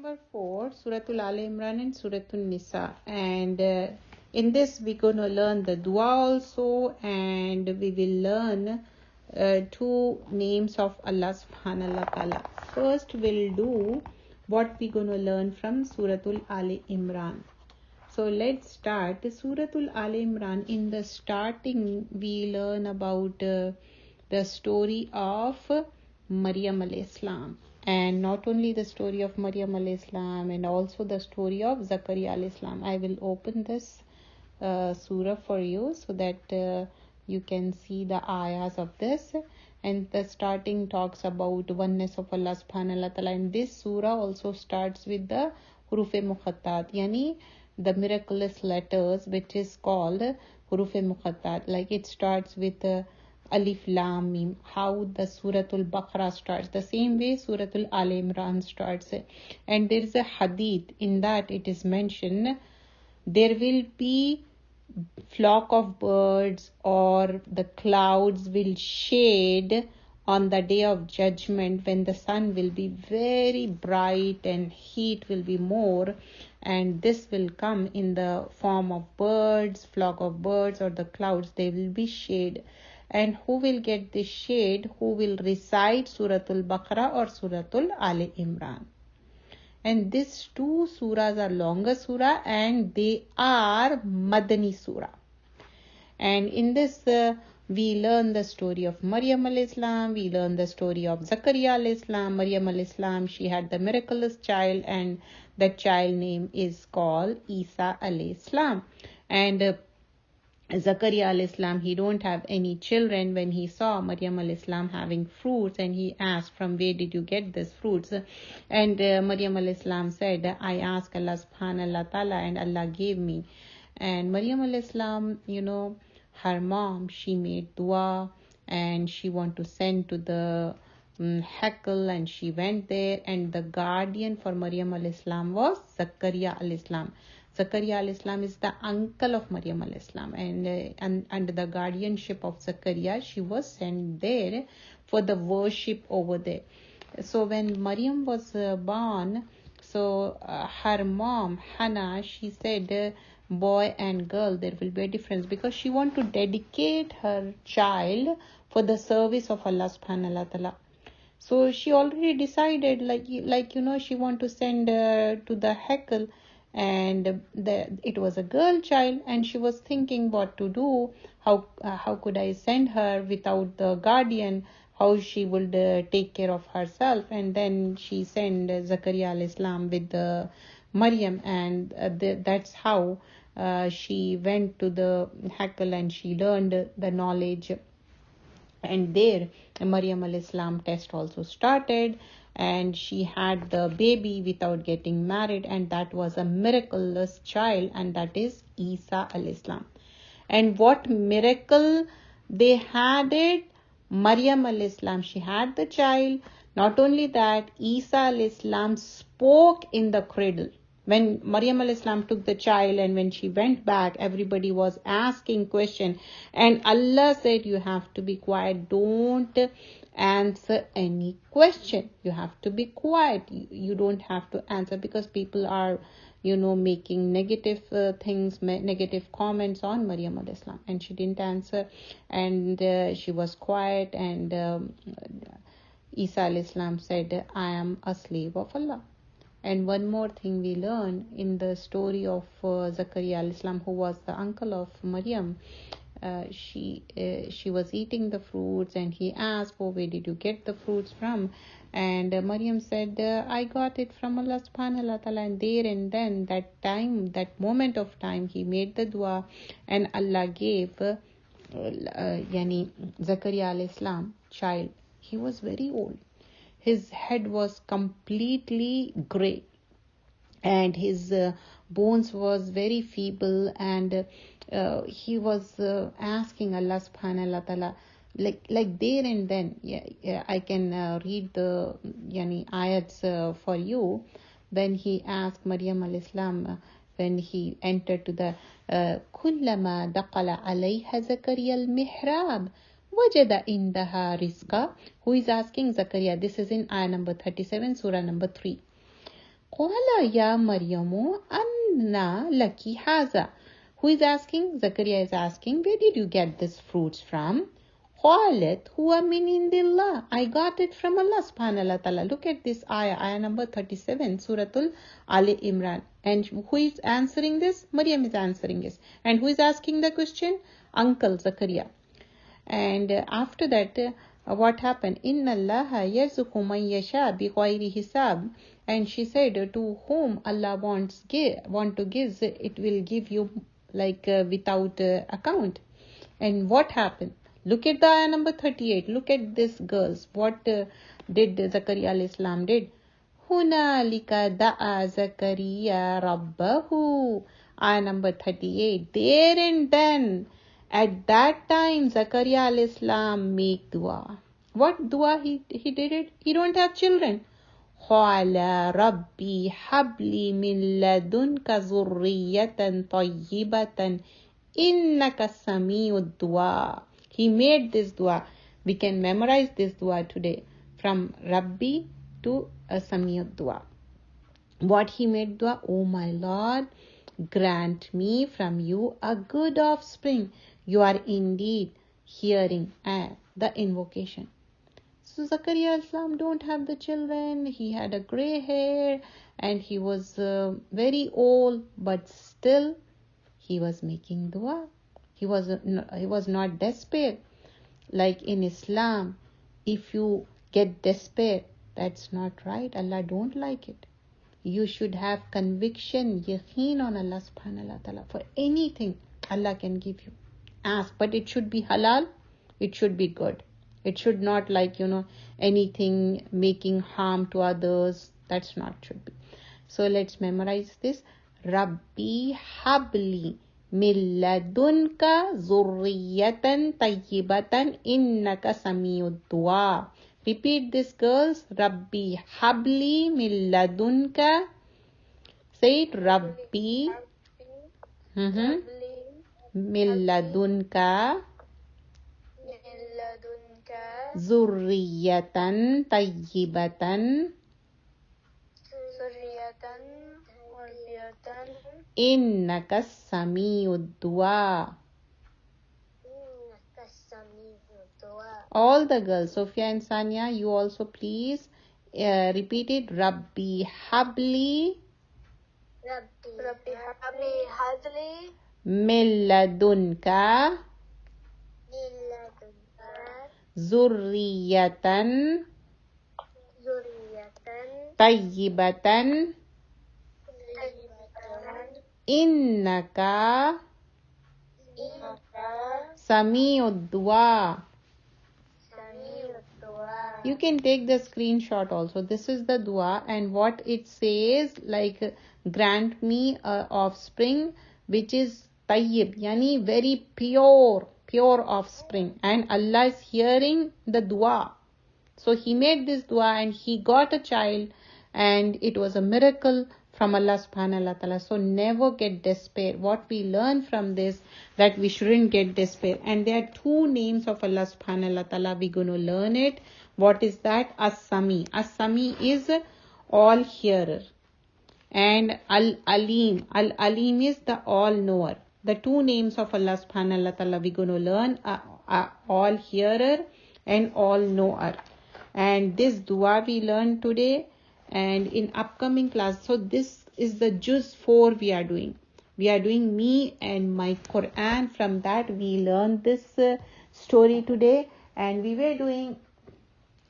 Number 4, Suratul Al Imran and Suratul Nisa. And in this, we're going to learn the dua also, and we will learn two names of Allah subhanahu wa ta'ala. First, we'll do what we're going to learn from Suratul Al Imran. So let's start. Suratul Al Imran, in the starting, we learn about the story of Maryam alayhi salam. And not only the story of Maryam alayhi salam, and also the story of Zakaria alayhi salam. I will open this surah for you so that you can see the ayahs of this. And the starting talks about oneness of Allah subhanahu wa ta'ala. And this surah also starts with the Huruf-e Muqattat, yani the miraculous letters, which is called Huruf-e Muqattat. Like it starts with Alif Lam Mim, how the Suratul Baqarah starts, the same way Suratul Al Imran starts. And there is a hadith in that it is mentioned there will be flock of birds or the clouds will shade on the day of judgment when the sun will be very bright and heat will be more, and this will come in the form of birds, flock of birds, or the clouds. They will be shade. And who will get this shade? Who will recite Suratul Baqarah or Suratul Al Imran? And these two surahs are longer surah and they are Madani surah. And in this we learn the story of Maryam alayhi salam, we learn the story of Zakaria alayhi salam. Maryam alayhi salam, she had the miraculous child, and that child name is called Isa alayhi salam. And Zakaria alayhi salam, he don't have any children. When he saw Maryam alayhi salam having fruits, and he asked, from where did you get these fruits? And Maryam alayhi salam said, I asked Allah subhanahu wa ta'ala and Allah gave me. And Maryam alayhi salam, her mom, she made dua and she want to send to the Hekel, and she went there, and the guardian for Maryam alayhi salam was Zakaria alayhi salam. Zakaria alayhi salam is the uncle of Maryam alayhi salam, and under the guardianship of Zakaria, she was sent there for the worship over there. So when Maryam was born, so her mom Hannah, she said boy and girl, there will be a difference, because she want to dedicate her child for the service of Allah subhanahu wa ta'ala. So she already decided, she want to send to the Hekel, and it was a girl child, and she was thinking what to do. How could I send her without the guardian? How she would take care of herself? And then she sent Zakaria alayhi salam with Maryam, and that's how she went to the Hekel and she learned the knowledge. And there Maryam alayhi salam test also started, and she had the baby without getting married, and that was a miraculous child, and that is Isa alayhi salam. And what miracle they had it? Maryam alayhi salam, she had the child. Not only that, Isa alayhi salam spoke in the cradle. When Maryam alayhi salam took the child, and when she went back, everybody was asking question, and Allah said, you have to be quiet, don't answer any question, you have to be quiet, you don't have to answer, because people are making negative things, negative comments on Maryam alayhi salam. And she didn't answer, and she was quiet, and Isa alayhi salam said, I am a slave of Allah. And one more thing we learn in the story of Zakaria alayhi salam, who was the uncle of Maryam. She was eating the fruits, and he asked, where did you get the fruits from? And Maryam said, I got it from Allah subhanahu wa ta'ala. And there and then, that moment of time, he made the dua, and Allah gave Zakaria alayhi salam child. He was very old. His head was completely gray, and his bones was very feeble, and he was asking Allah subhanahu wa ta'ala, like there and then. I can read the ayats for you. When he asked Maryam alayhi salam, when he entered to the kullama daqala alayha Zakaria al-mihrab wajada indaha rizqa. Who is asking? Zakaria. This is in ayah number 37, surah number 3. Qala ya Maryamu anna laki haza. Who is asking? Zakaria is asking, where did you get these fruits from? Qalat huwa min indillah. I got it from Allah subhanahu wa ta'ala. Look at this ayah number 37, Suratul Ali Imran. And who is answering this? Maryam is answering this. And who is asking the question? Uncle Zakaria. And after that, what happened? Inna Allaha yarzuqu man yasha bi ghayri hisab. And she said, to whom Allah want to give, it will give you like without account. And what happened? Look at the ayah number 38. Look at this girls. What did Zakaria alayhi salam did? Hunalika da'a Zakaria rabbahu. Ayah number 38. There and then, at that time, Zakaria alayhi salam make dua. What dua he did it? He don't have children. Qala rabbi habli min ladunka zurriyatan tayyibatan innaka sami'ud dua. He made this dua. We can memorize this dua today from Rabbi to Sami'ud dua. What he made dua? Oh my Lord, grant me from you a good offspring. You are indeed hearing the invocation. So Zakaria al-Islam don't have the children. He had a gray hair and he was very old, but still he was making dua. He was not despair. Like in Islam, if you get despair, that's not right. Allah don't like it. You should have conviction, yaqeen on Allah subhanahu wa ta'ala. For anything, Allah can give you. Ask, but it should be halal. It should be good. It should not like, anything making harm to others. That's not should be. So let's memorize this. Rabbi habli min ladunka zurriyatan tayyibatan innaka sami'ud dua. Repeat this, girls. Rabbi habli min ladunka. Say it. Rabbi min ladunka zurriyatan tayyibatan innaka sami'ud dua. All the girls, Sophia and Sanya, you also please repeat it. Rabbi habli min ladunka zurriyatan tayyibatan innaka sami'ud dua. You can take the screenshot also. This is the dua, and what it says, like, grant me a offspring which is tayyib, yani very pure offspring. And Allah is hearing the dua. So he made this dua and he got a child, and it was a miracle from Allah subhanahu wa ta'ala. So never get despair. What we learn from this, that we shouldn't get despair. And there are two names of Allah subhanahu wa ta'ala. We're going to learn it. What is that? As-Sami. As-Sami is all hearer. And Al-Alim. Al-Alim is the all knower. The two names of Allah subhanahu wa ta'ala we're going to learn are all hearer and all knower. And this dua we learned today and in upcoming class. So this is the Juz 4 we are doing. We are doing me and my Quran. From that we learned this story today. And we were doing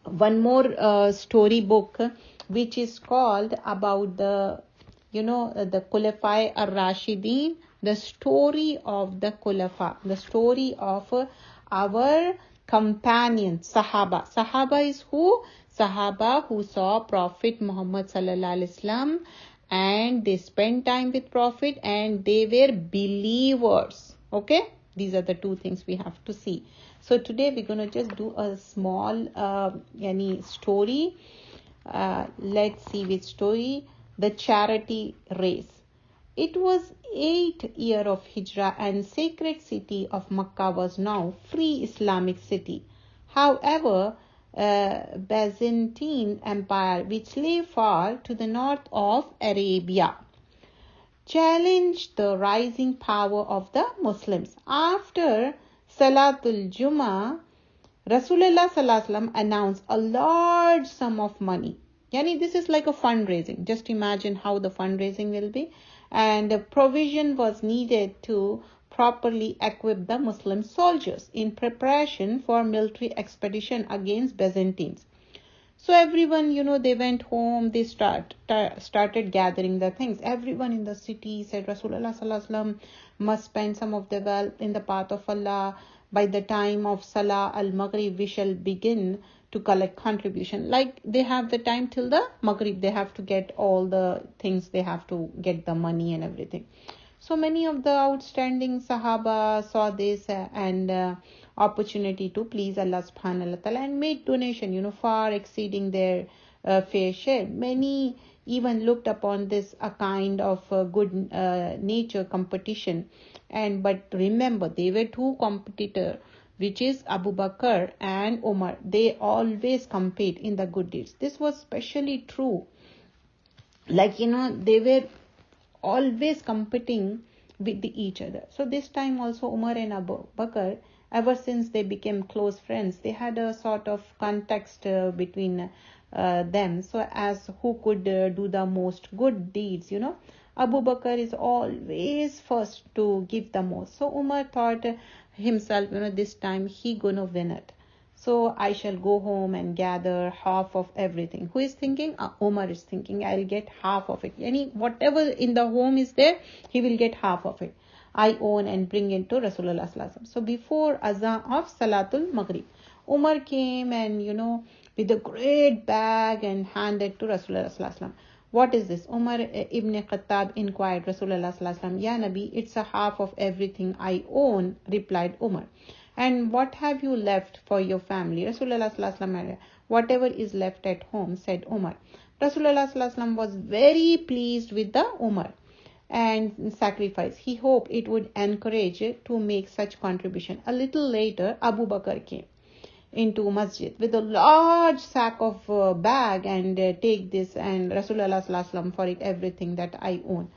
one more story book which is called about the Khulafa ar-Rashidin, the story of the Khulafa, the story of our companions, Sahaba. Sahaba is who? Sahaba who saw Prophet Muhammad sallallahu alaihi wasallam, and they spent time with Prophet and they were believers. Okay, these are the two things we have to see. So today we're going to just do a small story. Let's see which story. The charity race. It was 8th year of Hijrah and sacred city of Makkah was now free Islamic city. However, Byzantine Empire, which lay far to the north of Arabia, challenged the rising power of the Muslims. After Salatul Jummah, Rasulullah Sallallahu Alaihi Wasallam announced a large sum of money. Yani this is like a fundraising. Just imagine how the fundraising will be. And a provision was needed to properly equip the Muslim soldiers in preparation for military expedition against Byzantines. So everyone, they went home, they started gathering the things. Everyone in the city said Rasulullah Sallallahu Alaihi Wasallam must spend some of the wealth in the path of Allah. By the time of Salah al-Maghrib, we shall begin to collect contribution. Like they have the time till the Maghrib, they have to get all the things, they have to get the money and everything. So many of the outstanding Sahaba saw this and opportunity to please Allah subhanahu wa ta'ala and made donation, far exceeding their fair share. Many even looked upon this a kind of good nature competition. But remember, they were two competitors, which is Abu Bakr and Umar. They always compete in the good deeds. This was especially true. They were always competing with each other. So this time also Umar and Abu Bakr, ever since they became close friends, they had a sort of context between them. So as who could do the most good deeds, Abu Bakr is always first to give the most. So Umar thought himself, this time he gonna win it. So I shall go home and gather half of everything. Who is thinking? Umar is thinking, I'll get half of it. Whatever in the home is there, he will get half of it. I own and bring it to Rasulullah Sallallahu Alaihi Wasallam. So before Azan of Salatul Maghrib, Umar came and, with a great bag and handed to Rasulullah Sallallahu Alaihi Wasallam. What is this? Umar ibn Khattab inquired Rasulullah Sallallahu Alaihi Wasallam. Ya Nabi, it's a half of everything I own, replied Umar. And what have you left for your family? Rasulullah Sallallahu Alaihi Wasallam, whatever is left at home, said Umar. Rasulullah Sallallahu Alaihi Wasallam was very pleased with the Umar and sacrifice. He hoped it would encourage to make such contribution. A little later, Abu Bakr came into masjid with a large sack of bag and take this, and Rasulullah Sallallahu Alaihi Wasallam, for it everything that I own.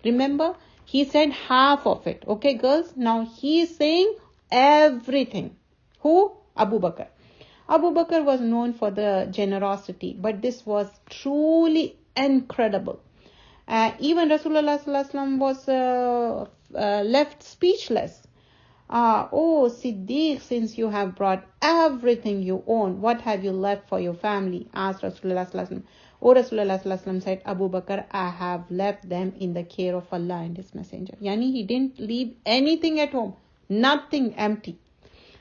Remember, he said half of it. Okay, girls. Now he is saying everything. Who? Abu Bakr. Abu Bakr was known for the generosity, but this was truly incredible. Even Rasulullah Sallallahu Alaihi Wasallam was left speechless. Oh Siddiq, since you have brought everything you own, what have you left for your family? Asked Rasulullah Sallallahu Alaihi Wasallam. Oh, Rasulullah Sallallahu Alaihi Wasallam said, Abu Bakr, I have left them in the care of Allah and His Messenger. He didn't leave anything at home. Nothing, empty.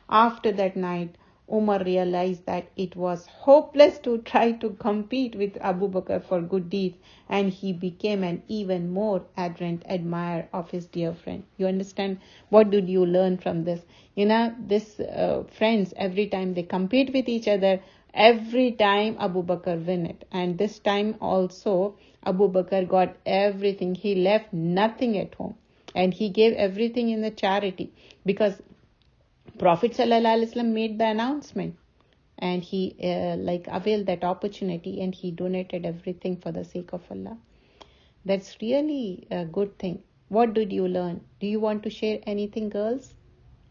After that night, Umar realized that it was hopeless to try to compete with Abu Bakr for good deeds, and he became an even more ardent admirer of his dear friend. You understand? What did you learn from this? This friends, every time they compete with each other, every time Abu Bakr win it. And this time also, Abu Bakr got everything. He left nothing at home. And he gave everything in the charity, because Prophet Sallallahu Alaihi Wasallam made the announcement, and he availed that opportunity, and he donated everything for the sake of Allah. That's really a good thing. What did you learn? Do you want to share anything, girls?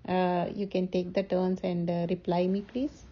You can take the turns and reply me, please.